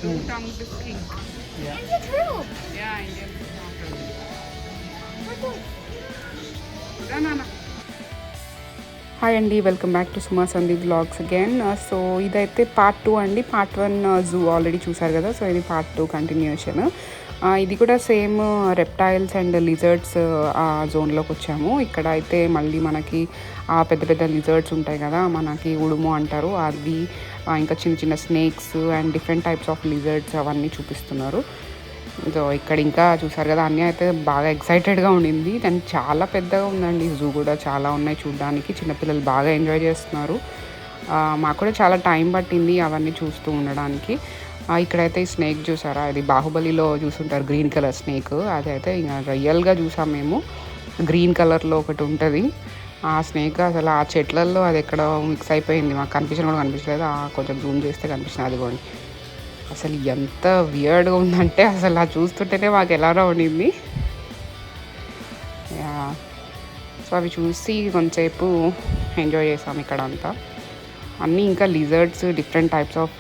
Two-tongued skink. Yeah. Ninja Turtle. Yeah, Indian turtle. Look, look. Banana. Hi అండి, welcome back to Suma Sandeep vlogs again. So ఇదైతే part 2 అండి. Part 1 zoo already చూసారు కదా, so ఇది part 2 continuation. ఇది కూడా same reptiles and lizards ఆ జోన్లోకి వచ్చాము. ఇక్కడ అయితే మళ్ళీ మనకి పెద్ద పెద్ద లిజర్డ్స్ ఉంటాయి కదా, మనకి ఉడుము అంటారు అవి, ఇంకా చిన్న చిన్న snakes and different types of lizards అవన్నీ చూపిస్తున్నారు. సో ఇక్కడ ఇంకా చూసారు కదా, అన్నీ అయితే బాగా ఎక్సైటెడ్గా ఉండింది. కానీ చాలా పెద్దగా ఉందండి జూ కూడా, చాలా ఉన్నాయి చూడడానికి. చిన్నపిల్లలు బాగా ఎంజాయ్ చేస్తున్నారు. మాకు కూడా చాలా టైం పట్టింది అవన్నీ చూస్తూ ఉండడానికి. ఇక్కడైతే ఈ స్నేక్ చూసారా, ఇది బాహుబలిలో చూసుంటారు గ్రీన్ కలర్ స్నేక్, అదైతే ఇంకా రియల్గా చూసాం మేము. గ్రీన్ కలర్లో ఒకటి ఉంటుంది ఆ స్నేక్. అసలు ఆ చెట్లల్లో అది ఎక్కడ మిక్స్ అయిపోయింది, మాకు కనిపించడం కూడా కనిపించలేదు. కొంచెం జూమ్ చేస్తే కనిపిస్తుంది అదిగోండి. అసలు ఎంత వియర్డ్గా ఉందంటే అసలు ఆ చూస్తుంటేనే మాకు ఎలానో ఉండింది. సో అవి చూసి కొంచెంసేపు ఎంజాయ్ చేసాం ఇక్కడ అంతా. అన్నీ ఇంకా లిజర్డ్స్, డిఫరెంట్ టైప్స్ ఆఫ్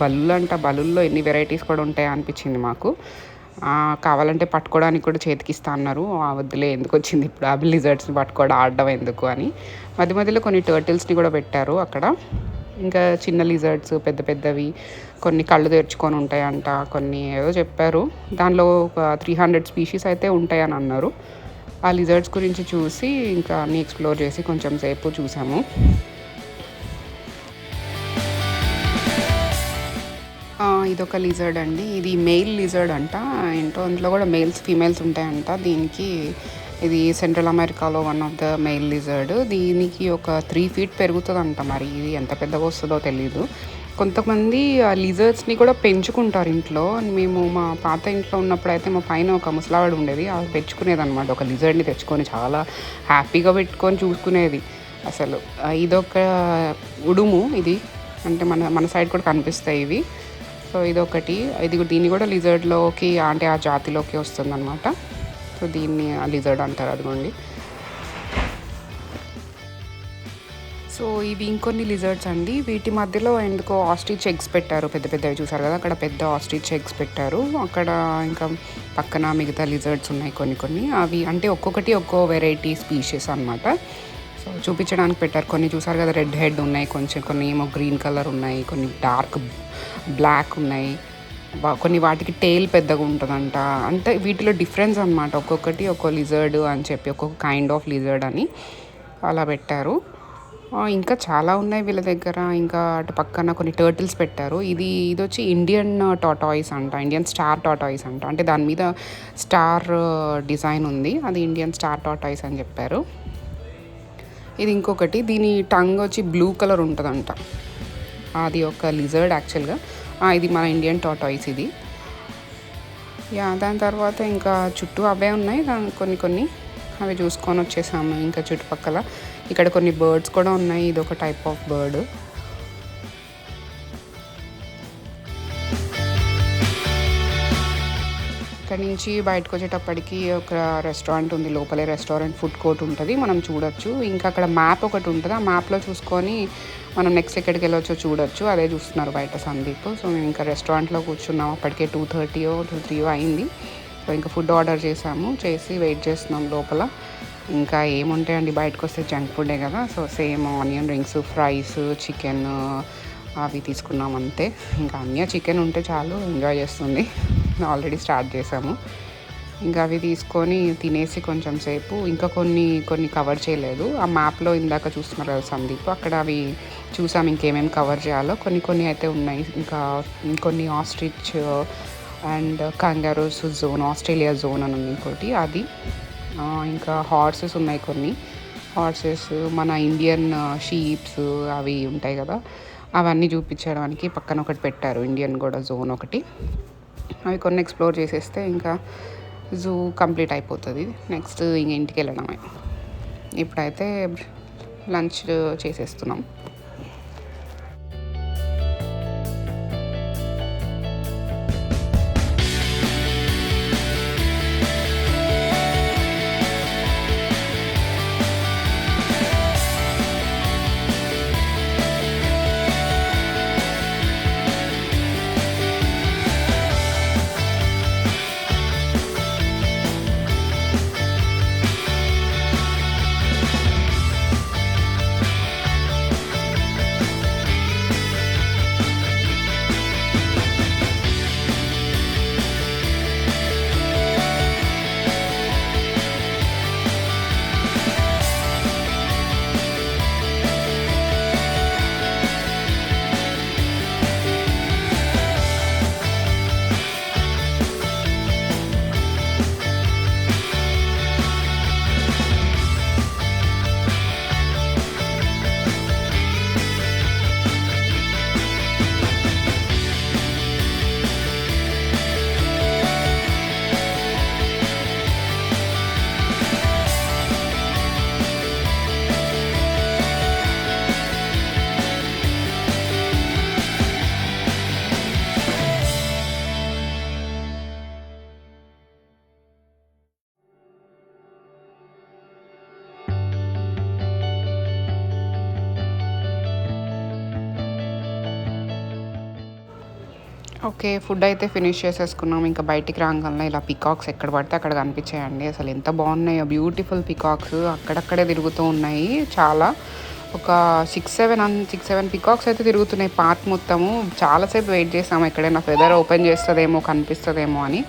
బల్లులు అంట, బల్లుల్లో ఎన్ని వెరైటీస్ కూడా ఉంటాయి అనిపించింది మాకు. కావాలంటే పట్టుకోవడానికి కూడా చేతికిస్తా అన్నారు. వద్దులే, ఎందుకు వచ్చింది ఇప్పుడు ఆ లిజర్డ్స్ని పట్టుకోవడం, ఆడడం ఎందుకు అని. మధ్య మధ్యలో కొన్ని టర్టిల్స్ని కూడా పెట్టారు అక్కడ. ఇంకా చిన్న లిజర్డ్స్, పెద్ద పెద్దవి, కొన్ని కళ్ళు తెరుచుకొని ఉంటాయంట, కొన్ని ఏదో చెప్పారు. దానిలో ఒక 300 స్పీషీస్ అయితే ఉంటాయని అన్నారు. ఆ లిజర్డ్స్ గురించి చూసి ఇంకా అన్నీ ఎక్స్ప్లోర్ చేసి కొంచెం సేపు చూసాము. ఇదొక లిజర్డ్ అండి, ఇది మెయిల్ లిజర్డ్ అంట. ఏంటో అందులో కూడా మేల్స్ ఫీమేల్స్ ఉంటాయంట. దీనికి ఇది సెంట్రల్ అమెరికాలో one of the mail lizard. దీనికి ఒక 3 feet పెరుగుతుందంట. మరి ఇది ఎంత పెద్దగా వస్తుందో తెలీదు. కొంతమంది లిజర్డ్స్ని కూడా పెంచుకుంటారు ఇంట్లో. మేము మా పాత ఇంట్లో ఉన్నప్పుడు అయితే మా పైన ఒక ముసలావాడు ఉండేది, అది పెంచుకునేది అనమాట. ఒక లిజర్డ్ని తెచ్చుకొని చాలా హ్యాపీగా పెట్టుకొని చూసుకునేది అసలు. ఇదొక ఉడుము, ఇది అంటే మన సైడ్ కూడా కనిపిస్తాయి ఇవి. సో ఇదొకటి, దీన్ని కూడా లిజర్డ్లోకి అంటే ఆ జాతిలోకి వస్తుంది అనమాట. సో దీన్ని లిజర్డ్ అంటారు అదిగోండి. సో ఇవి ఇంకొన్ని లిజర్డ్స్ అండి. వీటి మధ్యలో ఎందుకో ఆస్ట్రిచ్ ఎగ్స్ పెట్టారు, పెద్ద పెద్దవి చూసారు కదా, అక్కడ పెద్ద ఆస్ట్రిచ్ ఎగ్స్ పెట్టారు. అక్కడ ఇంకా పక్కన మిగతా లిజర్డ్స్ ఉన్నాయి కొన్ని. అవి అంటే ఒక్కొక్కటి ఒక్కో వెరైటీ స్పీషీస్ అనమాట. సో చూపించడానికి పెట్టారు. కొన్ని చూసారు కదా, రెడ్ హెడ్ ఉన్నాయి, కొన్ని ఏమో గ్రీన్ కలర్ ఉన్నాయి, కొన్ని డార్క్ బ్లాక్ ఉన్నాయి, కొన్ని వాటికి టెయిల్ పెద్దగా ఉంటుందంట. అంటే వీటిలో డిఫరెన్స్ అనమాట, ఒక్కొక్కటి ఒక్కో లిజర్డ్ అని చెప్పి, ఒక్కొక్క కైండ్ ఆఫ్ లిజర్డ్ అని అలా పెట్టారు. ఇంకా చాలా ఉన్నాయి వీళ్ళ దగ్గర. ఇంకా అటు పక్కన కొన్ని టర్టిల్స్ పెట్టారు. ఇది వచ్చి ఇండియన్ టాటాయిస్ అంట, ఇండియన్ స్టార్ టాటాయిస్ అంట. అంటే దాని మీద స్టార్ డిజైన్ ఉంది, అది ఇండియన్ స్టార్ టాటాయిస్ అని చెప్పారు. ఇది ఇంకొకటి, దీని టంగ్ వచ్చి బ్లూ కలర్ ఉంటుందంట. అది ఒక లిజర్డ్ యాక్చువల్గా. ఇది మన ఇండియన్ టాటాయిస్ ఇది. దాని తర్వాత ఇంకా చుట్టూ అవే ఉన్నాయి, కొన్ని అవి చూసుకొని వచ్చేసాము. ఇంకా చుట్టుపక్కల ఇక్కడ కొన్ని బర్డ్స్ కూడా ఉన్నాయి. ఇది ఒక టైప్ ఆఫ్ బర్డ్. ఇక్కడ నుంచి బయటకు వచ్చేటప్పటికి ఒక రెస్టారెంట్ ఉంది, లోపలే రెస్టారెంట్ ఫుడ్ కోర్ట్ ఉంటుంది, మనం చూడొచ్చు. ఇంకా అక్కడ మ్యాప్ ఒకటి ఉంటుంది, ఆ మ్యాప్లో చూసుకొని మనం నెక్స్ట్ ఎక్కడికి వెళ్ళొచ్చో చూడొచ్చు. అదే చూస్తున్నారు బయట సందీప్. సో మేము ఇంకా రెస్టారెంట్లో కూర్చున్నాం. అప్పటికే 2:30 or 2:03 అయింది. సో ఇంకా ఫుడ్ ఆర్డర్ చేసి వెయిట్ చేస్తున్నాం లోపల. ఇంకా ఏముంటాయండి, బయటకు వస్తే జంక్ ఫుడ్డే కదా. So same onion rings, fries, chicken అవి తీసుకున్నాం అంతే. ఇంకా అన్నీ చికెన్ ఉంటే చాలు, ఎంజాయ్ చేస్తుంది. ఆల్రెడీ స్టార్ట్ చేసాము. ఇంకా అవి తీసుకొని తినేసి కొంచెం సేపు ఇంకా కొన్ని కవర్ చేయలేదు. ఆ మ్యాప్లో ఇందాక చూస్తున్నారు కదా సందీప్, అక్కడ అవి చూసాం ఇంకేమేమి కవర్ చేయాలో. కొన్ని అయితే ఉన్నాయి. ఇంకా కొన్ని ostrich and kangaroos zone, Australia zone అని ఉంది ఇంకోటి, అది. ఇంకా హార్సెస్ ఉన్నాయి, కొన్ని హార్సెస్, మన ఇండియన్ షీప్స్ అవి ఉంటాయి కదా, అవన్నీ చూపించడానికి పక్కన ఒకటి పెట్టారు, ఇండియన్ కూడా జోన్ ఒకటి. అవి కొన్ని ఎక్స్ప్లోర్ చేసేస్తే ఇంకా జూ కంప్లీట్ అయిపోతుంది. నెక్స్ట్ ఇంక ఇంటికి వెళ్ళడమే. ఇప్పుడైతే లంచ్ చేసేస్తున్నాం. ఓకే. ఫుడ్ అయితే ఫినిష్ చేసేసుకున్నాం. ఇంకా బయటికి రాంగానే ఇలా పికాక్స్ ఎక్కడ పడితే అక్కడ కనిపించాయండి. అసలు ఎంత బాగున్నాయో, బ్యూటిఫుల్ పికాక్స్ అక్కడక్కడే తిరుగుతూ ఉన్నాయి చాలా. ఒక 6, 7 పికాక్స్ అయితే తిరుగుతున్నాయి పార్క్ మొత్తము. చాలాసేపు వెయిట్ చేసాము ఎక్కడైనా ఫెదర్ ఓపెన్ చేస్తుందేమో కనిపిస్తుందేమో అని.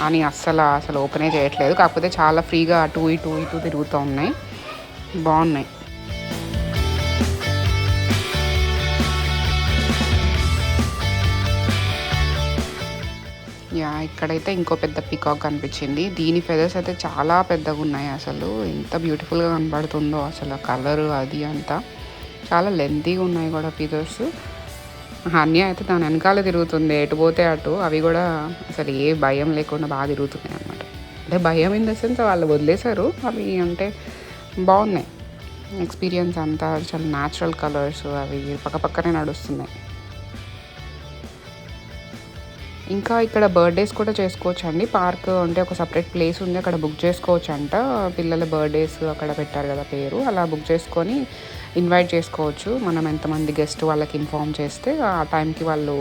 అని అసలు ఓపెనే చేయట్లేదు. కాకపోతే చాలా ఫ్రీగా అటు ఇటు తిరుగుతూ ఉన్నాయి. బాగున్నాయి. ఇక్కడైతే ఇంకో పెద్ద పికాక్ కనిపించింది. దీని ఫెదర్స్ అయితే చాలా పెద్దగా ఉన్నాయి. అసలు ఎంత బ్యూటిఫుల్గా కనబడుతుందో అసలు కలరు అది అంతా. చాలా లెంతీగా ఉన్నాయి కూడా ఫెదర్స్. హన్య అయితే దాని వెనకాల తిరుగుతుంది ఎటు పోతే అటు. అవి కూడా అసలు ఏ భయం లేకుండా బాగా తిరుగుతున్నాయి అన్నమాట. అంటే భయం ఇన్ ద సెన్స్ వాళ్ళు వదిలేశారు. అవి అంటే బాగున్నాయి. ఎక్స్పీరియన్స్ అంతా చాలా న్యాచురల్ కలర్స్ అవి పక్కనే నడుస్తున్నాయి. ఇంకా ఇక్కడ బర్త్డేస్ కూడా చేసుకోవచ్చు అండి. పార్క్ అంటే ఒక సపరేట్ ప్లేస్ ఉంది, అక్కడ బుక్ చేసుకోవచ్చు అంట. పిల్లల బర్త్డేస్ అక్కడ పెట్టారు కదా పేరు, అలా బుక్ చేసుకొని ఇన్వైట్ చేసుకోవచ్చు. మనం ఎంతమంది గెస్ట్ వాళ్ళకి ఇన్ఫామ్ చేస్తే ఆ టైంకి వాళ్ళు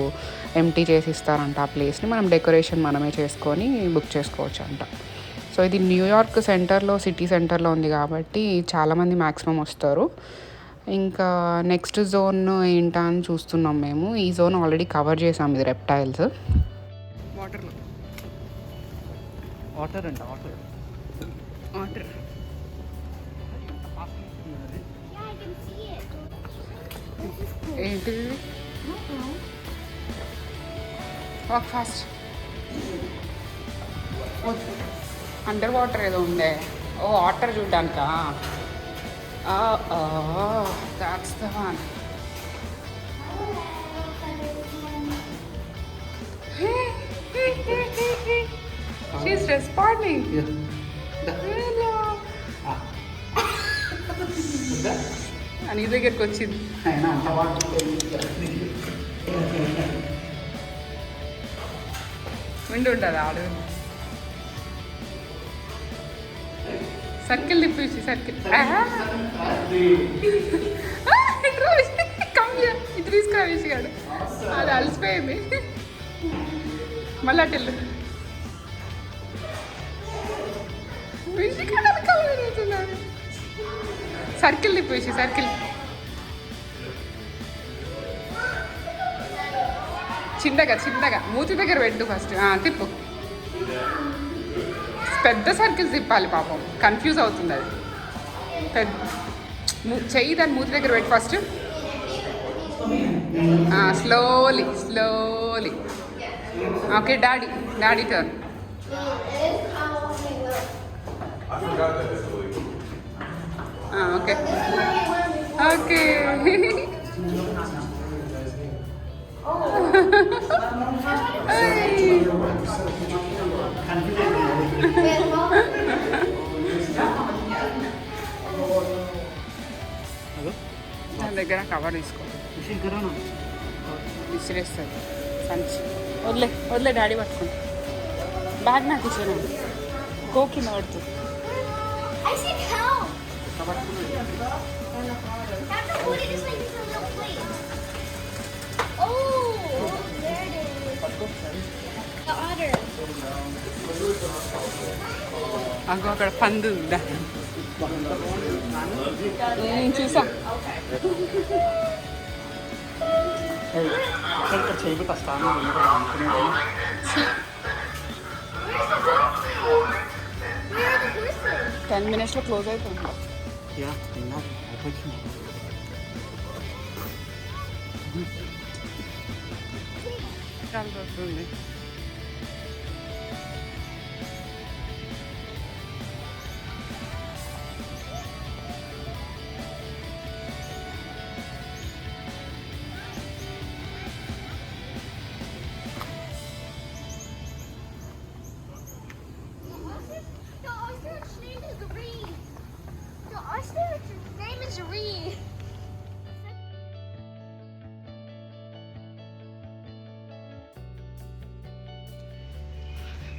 ఎంటీ చేసి ఇస్తారంట ఆ ప్లేస్ని. మనం డెకరేషన్ మనమే చేసుకొని బుక్ చేసుకోవచ్చు అంట. సో ఇది న్యూయార్క్ సెంటర్లో, సిటీ సెంటర్లో ఉంది కాబట్టి చాలామంది మ్యాక్సిమం వస్తారు. ఇంకా నెక్స్ట్ జోన్ ఏంటా అని చూస్తున్నాం మేము. ఈ జోన్ ఆల్రెడీ కవర్ చేసాం, ఇది reptiles. Water Yeah, I can see it. ఏంటిది? Walk fast. అండర్ వాటర్ ఏదో ఉందే. ఓ వాటర్ చూడ్డానికా? That's the one. She's responding. Hello. అని దగ్గరికి వచ్చింది. విండి ఉంటుంది ఆడు. సర్కిల్ తిప్పేసి సర్కిల్ ఇటు తీసుకురా విషయాడు. అది అలసిపోయింది. మళ్ళీ అటు వెళ్ళు. సర్కిల్ తిప్పేసి సర్కిల్. చిన్నగా మూతి దగ్గర పెట్టు ఫస్ట్. తిప్పు. పెద్ద సర్కిల్ తిప్పాలి పాపం, కన్ఫ్యూజ్ అవుతుంది అది. చెయ్యి దాన్ని మూతి దగ్గర పెట్టు first. Slowly. Okay daddy turn. Okay దాని దగ్గర కవర్ తీసుకో. విసిరేస్తుంది సంచి. వదిలే డాడీ పట్టుకుంటా. బ్యాగ్ నాకు ఇచ్చాను. గోకి నడుతుంది. I said help. Have to put it just like this in a little plate. Oh, there it is. The otter. అగో అక్కడ పందు ఉందా? నేను చూసా. Where's the Where are the horses? 10 minutes close అయిపోయింది. చాలా వస్తుంది. The ostrich name is Reed. The ostrich name is Reed.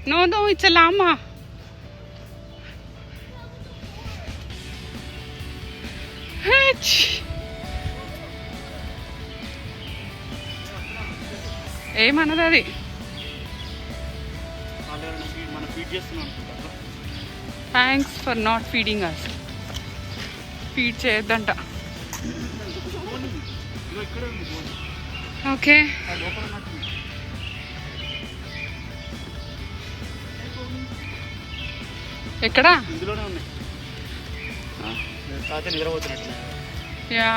No, it's a llama. ఏమన్నది అది? మనం ఫీడ్ చేస్తున్నాం అనుకుంటా. Thanks for not feeding us. Feed చేయొద్దంట. ఇక్కడే ఉంది బోన్. ఓకే, ఆ లోపల ఉన్నట్టుంది. ఎక్కడ? ఇందులోనే ఉన్నాయి. తాత నిద్రపోతున్నట్టు. యా,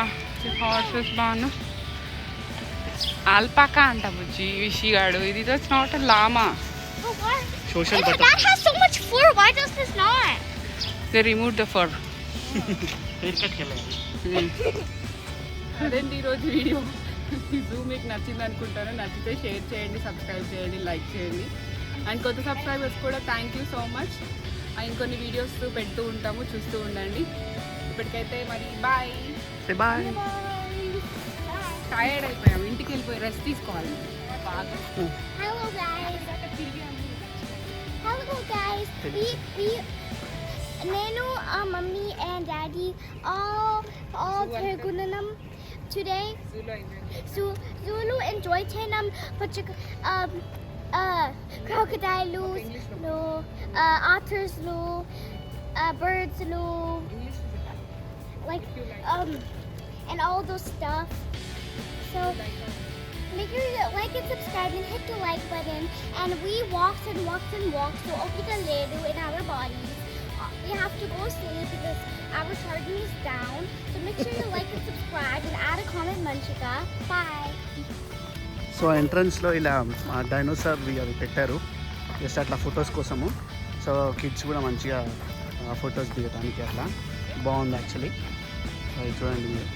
హార్సెస్ బాను. ఆల్పాకా అంట బుజ్జి విషిగాడు. ఇది that's not a llama. Oh, what? Social That butter has so much fur. Why does this not? They remove the fur. హెయిర్ కట్కి వెళ్ళాలి. అదేంటి ఈరోజు వీడియో. జూ మీకు నచ్చింది అనుకుంటాను. నచ్చితే షేర్ చేయండి, సబ్స్క్రైబ్ చేయండి, లైక్ చేయండి. అండ్ కొత్త సబ్స్క్రైబర్స్ కూడా థ్యాంక్ యూ సో మచ్. ఇంకొన్ని వీడియోస్ పెడుతూ ఉంటాము, చూస్తూ ఉండండి. ఇప్పటికైతే మరి బాయ్. బాయ్. టైర్డ్ అయిపోయాము, ఇంటికి వెళ్ళిపోయి రెస్ట్ తీసుకోవాలి బాగా. Hello guys. Hello guys. We Nenu, mommy and daddy all Tegunanam today. Zulu enjoy Tenam, crocodile, no, otters, no, birds, no, like and all those stuff. So make sure you like and subscribe and hit the like button. And we walked and walked and walked so Okita in our bodies. We have to go sleep because our charging is down. So make sure you like and subscribe and add a comment, Manchika. Bye. So ఎంట్రన్స్లో ఇలా dinosaur అవి పెట్టారు just అట్లా photos కోసము. So kids కూడా మంచిగా photos దిగడానికి అట్లా బాగుంది యాక్చువల్లీ. చూడండి మీరు.